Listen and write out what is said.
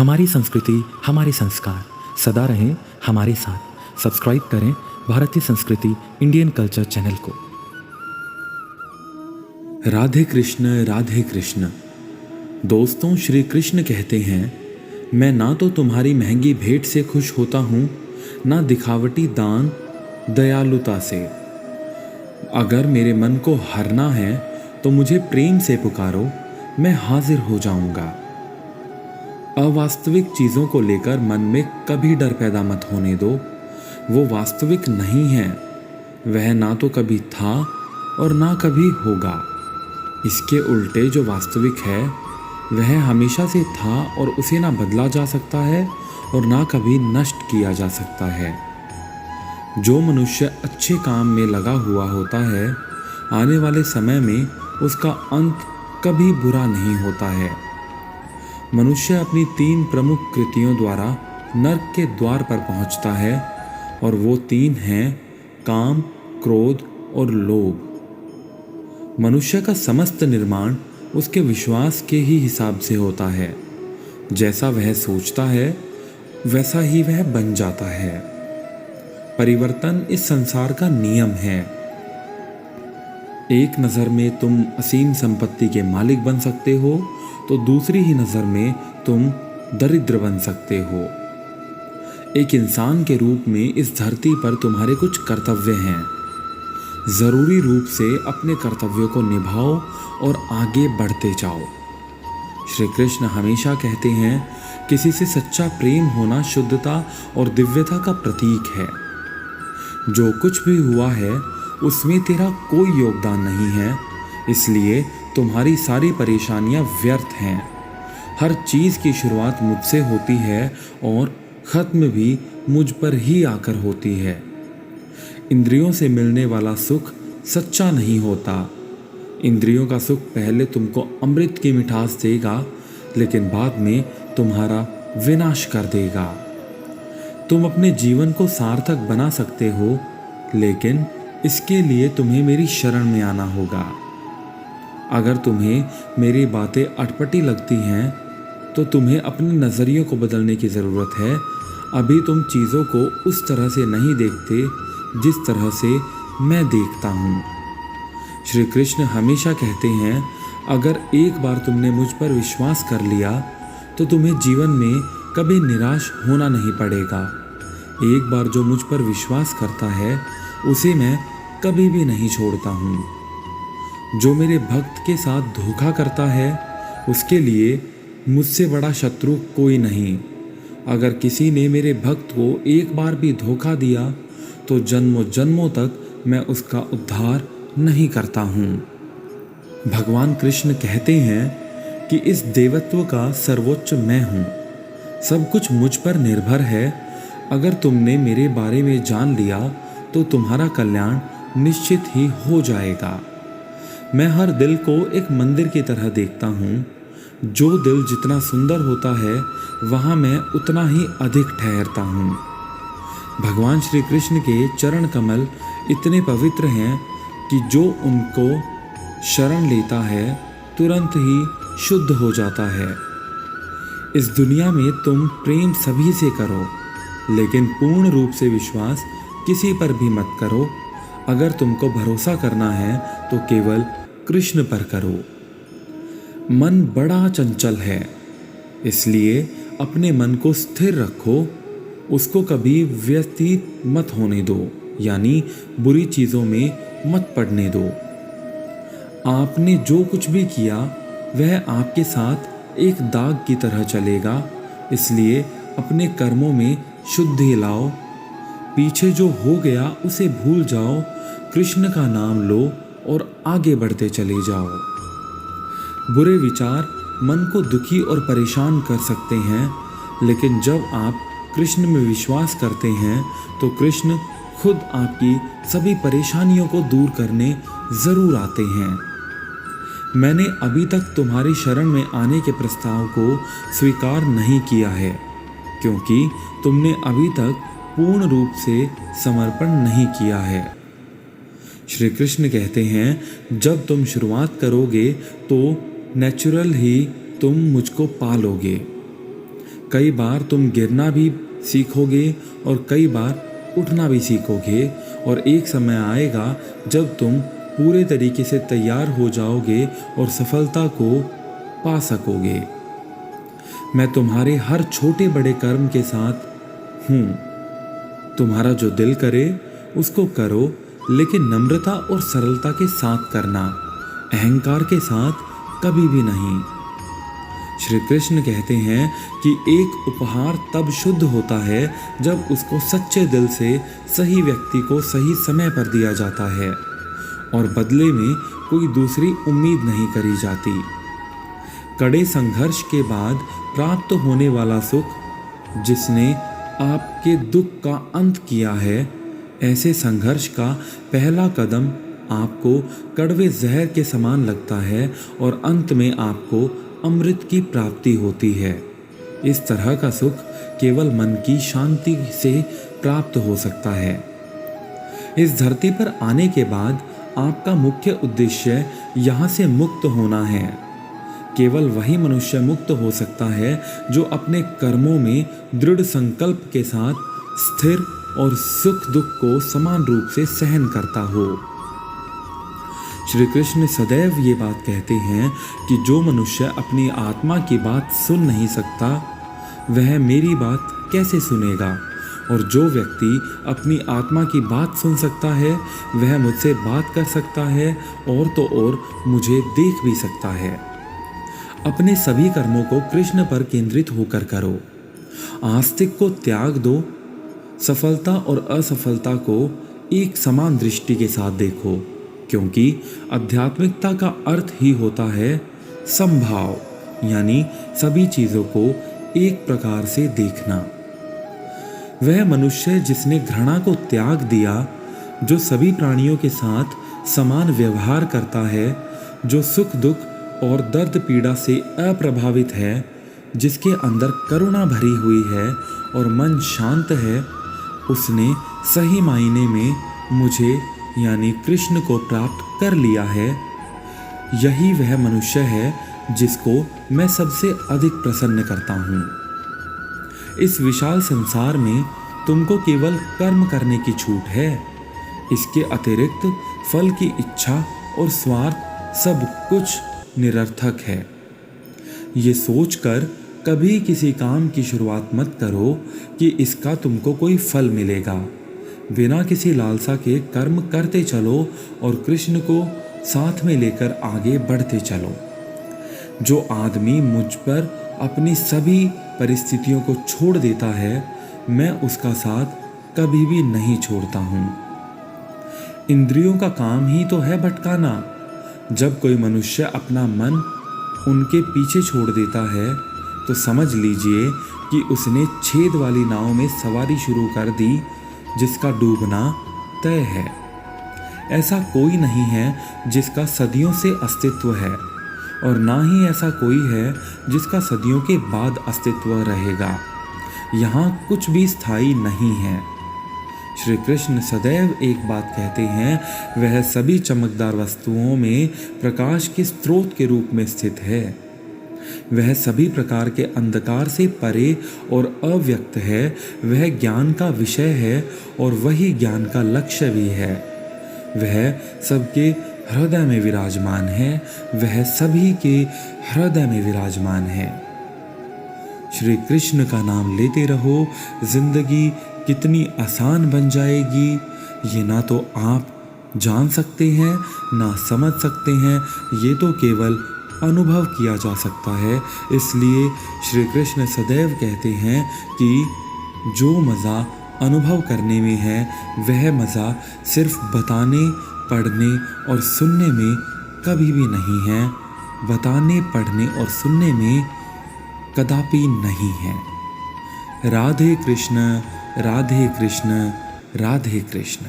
हमारी संस्कृति, हमारे संस्कार सदा रहें हमारे साथ। सब्सक्राइब करें भारतीय संस्कृति इंडियन कल्चर चैनल को। राधे कृष्ण। दोस्तों, श्री कृष्ण कहते हैं, मैं ना तो तुम्हारी महंगी भेंट से खुश होता हूँ, ना दिखावटी दान दयालुता से। अगर मेरे मन को हरना है तो मुझे प्रेम से पुकारो, मैं हाजिर हो जाऊंगा। अवास्तविक चीज़ों को लेकर मन में कभी डर पैदा मत होने दो। वो वास्तविक नहीं है, वह ना तो कभी था और ना कभी होगा। इसके उल्टे जो वास्तविक है वह हमेशा से था और उसे ना बदला जा सकता है और ना कभी नष्ट किया जा सकता है। जो मनुष्य अच्छे काम में लगा हुआ होता है, आने वाले समय में उसका अंत कभी बुरा नहीं होता है। मनुष्य अपनी 3 प्रमुख कृतियों द्वारा नर्क के द्वार पर पहुंचता है और वो 3 हैं काम, क्रोध और लोभ। मनुष्य का समस्त निर्माण उसके विश्वास के ही हिसाब से होता है। जैसा वह सोचता है वैसा ही वह बन जाता है। परिवर्तन इस संसार का नियम है। एक नज़र में तुम असीम संपत्ति के मालिक बन सकते हो तो दूसरी ही नज़र में तुम दरिद्र बन सकते हो। एक इंसान के रूप में इस धरती पर तुम्हारे कुछ कर्तव्य हैं। ज़रूरी रूप से अपने कर्तव्यों को निभाओ और आगे बढ़ते जाओ। श्री कृष्ण हमेशा कहते हैं, किसी से सच्चा प्रेम होना शुद्धता और दिव्यता का प्रतीक है। जो कुछ भी हुआ है उसमें तेरा कोई योगदान नहीं है, इसलिए तुम्हारी सारी परेशानियां व्यर्थ हैं। हर चीज़ की शुरुआत मुझसे होती है और ख़त्म भी मुझ पर ही आकर होती है। इंद्रियों से मिलने वाला सुख सच्चा नहीं होता। इंद्रियों का सुख पहले तुमको अमृत की मिठास देगा, लेकिन बाद में तुम्हारा विनाश कर देगा। तुम अपने जीवन को सार्थक बना सकते हो, लेकिन इसके लिए तुम्हें मेरी शरण में आना होगा। अगर तुम्हें मेरी बातें अटपटी लगती हैं तो तुम्हें अपने नज़रियों को बदलने की ज़रूरत है। अभी तुम चीज़ों को उस तरह से नहीं देखते जिस तरह से मैं देखता हूँ। श्री कृष्ण हमेशा कहते हैं, अगर एक बार तुमने मुझ पर विश्वास कर लिया तो तुम्हें जीवन में कभी निराश होना नहीं पड़ेगा। एक बार जो मुझ पर विश्वास करता है उसे मैं कभी भी नहीं छोड़ता हूँ। जो मेरे भक्त के साथ धोखा करता है उसके लिए मुझसे बड़ा शत्रु कोई नहीं। अगर किसी ने मेरे भक्त को एक बार भी धोखा दिया तो जन्मों जन्मों तक मैं उसका उद्धार नहीं करता हूँ। भगवान कृष्ण कहते हैं कि इस देवत्व का सर्वोच्च मैं हूँ। सब कुछ मुझ पर निर्भर है। अगर तुमने मेरे बारे में जान लिया तो तुम्हारा कल्याण निश्चित ही हो जाएगा। मैं हर दिल को एक मंदिर की तरह देखता हूँ। जो दिल जितना सुंदर होता है वहाँ मैं उतना ही अधिक ठहरता हूँ। भगवान श्री कृष्ण के चरण कमल इतने पवित्र हैं कि जो उनको शरण लेता है तुरंत ही शुद्ध हो जाता है। इस दुनिया में तुम प्रेम सभी से करो, लेकिन पूर्ण रूप से विश्वास किसी पर भी मत करो। अगर तुमको भरोसा करना है तो केवल कृष्ण पर करो। मन बड़ा चंचल है, इसलिए अपने मन को स्थिर रखो। उसको कभी व्यतीत मत होने दो, यानी बुरी चीज़ों में मत पड़ने दो। आपने जो कुछ भी किया वह आपके साथ एक दाग की तरह चलेगा, इसलिए अपने कर्मों में शुद्धि लाओ। पीछे जो हो गया उसे भूल जाओ, कृष्ण का नाम लो और आगे बढ़ते चले जाओ। बुरे विचार मन को दुखी और परेशान कर सकते हैं, लेकिन जब आप कृष्ण में विश्वास करते हैं तो कृष्ण खुद आपकी सभी परेशानियों को दूर करने ज़रूर आते हैं। मैंने अभी तक तुम्हारी शरण में आने के प्रस्ताव को स्वीकार नहीं किया है, क्योंकि तुमने अभी तक पूर्ण रूप से समर्पण नहीं किया है। श्री कृष्ण कहते हैं, जब तुम शुरुआत करोगे तो नेचुरल ही तुम मुझको पा लोगे। कई बार तुम गिरना भी सीखोगे और कई बार उठना भी सीखोगे, और एक समय आएगा जब तुम पूरे तरीके से तैयार हो जाओगे और सफलता को पा सकोगे। मैं तुम्हारे हर छोटे बड़े कर्म के साथ हूँ। तुम्हारा जो दिल करे उसको करो, लेकिन नम्रता और सरलता के साथ करना, अहंकार के साथ कभी भी नहीं। श्री कृष्ण कहते हैं कि एक उपहार तब शुद्ध होता है जब उसको सच्चे दिल से सही व्यक्ति को सही समय पर दिया जाता है और बदले में कोई दूसरी उम्मीद नहीं करी जाती। कड़े संघर्ष के बाद प्राप्त होने वाला सुख जिसने आपके दुख का अंत किया है, ऐसे संघर्ष का पहला कदम आपको कड़वे जहर के समान लगता है और अंत में आपको अमृत की प्राप्ति होती है। इस तरह का सुख केवल मन की शांति से प्राप्त हो सकता है। इस धरती पर आने के बाद आपका मुख्य उद्देश्य यहाँ से मुक्त होना है। केवल वही मनुष्य मुक्त हो सकता है जो अपने कर्मों में दृढ़ संकल्प के साथ स्थिर और सुख दुख को समान रूप से सहन करता हो। श्री कृष्ण सदैव ये बात कहते हैं कि जो मनुष्य अपनी आत्मा की बात सुन नहीं सकता, वह मेरी बात कैसे सुनेगा, और जो व्यक्ति अपनी आत्मा की बात सुन सकता है, वह मुझसे बात कर सकता है और तो और मुझे देख भी सकता है। अपने सभी कर्मों को कृष्ण पर केंद्रित होकर करो। आस्तिक को त्याग दो। सफलता और असफलता को एक समान दृष्टि के साथ देखो, क्योंकि आध्यात्मिकता का अर्थ ही होता है समभाव, यानी सभी चीज़ों को एक प्रकार से देखना। वह मनुष्य जिसने घृणा को त्याग दिया, जो सभी प्राणियों के साथ समान व्यवहार करता है, जो सुख दुख और दर्द पीड़ा से अप्रभावित है, जिसके अंदर करुणा भरी हुई है और मन शांत है, उसने सही मायने में मुझे यानी कृष्ण को प्राप्त कर लिया है। यही वह मनुष्य है जिसको मैं सबसे अधिक प्रसन्न करता हूँ। इस विशाल संसार में तुमको केवल कर्म करने की छूट है। इसके अतिरिक्त फल की इच्छा और स्वार्थ सब कुछ निरर्थक है। ये सोचकर कभी किसी काम की शुरुआत मत करो कि इसका तुमको कोई फल मिलेगा। बिना किसी लालसा के कर्म करते चलो और कृष्ण को साथ में लेकर आगे बढ़ते चलो। जो आदमी मुझ पर अपनी सभी परिस्थितियों को छोड़ देता है, मैं उसका साथ कभी भी नहीं छोड़ता हूँ। इंद्रियों का काम ही तो है भटकाना। जब कोई मनुष्य अपना मन उनके पीछे छोड़ देता है, तो समझ लीजिए कि उसने छेद वाली नाव में सवारी शुरू कर दी, जिसका डूबना तय है। ऐसा कोई नहीं है जिसका सदियों से अस्तित्व है, और ना ही ऐसा कोई है जिसका सदियों के बाद अस्तित्व रहेगा। यहाँ कुछ भी स्थायी नहीं है। श्री कृष्ण सदैव एक बात कहते हैं, वह सभी चमकदार वस्तुओं में प्रकाश के स्रोत के रूप में स्थित है। वह सभी प्रकार के अंधकार से परे और अव्यक्त है। वह ज्ञान का विषय है और वही ज्ञान का लक्ष्य भी है। वह सबके हृदय में विराजमान है। वह सभी के हृदय में विराजमान है। श्री कृष्ण का नाम लेते रहो, जिंदगी कितनी आसान बन जाएगी, ये ना तो आप जान सकते हैं ना समझ सकते हैं। ये तो केवल अनुभव किया जा सकता है। इसलिए श्री कृष्ण सदैव कहते हैं कि जो मज़ा अनुभव करने में है, वह मज़ा सिर्फ बताने, पढ़ने और सुनने में कभी भी नहीं है। बताने, पढ़ने और सुनने में कदापि नहीं है। राधे कृष्ण, राधे कृष्ण, राधे कृष्ण।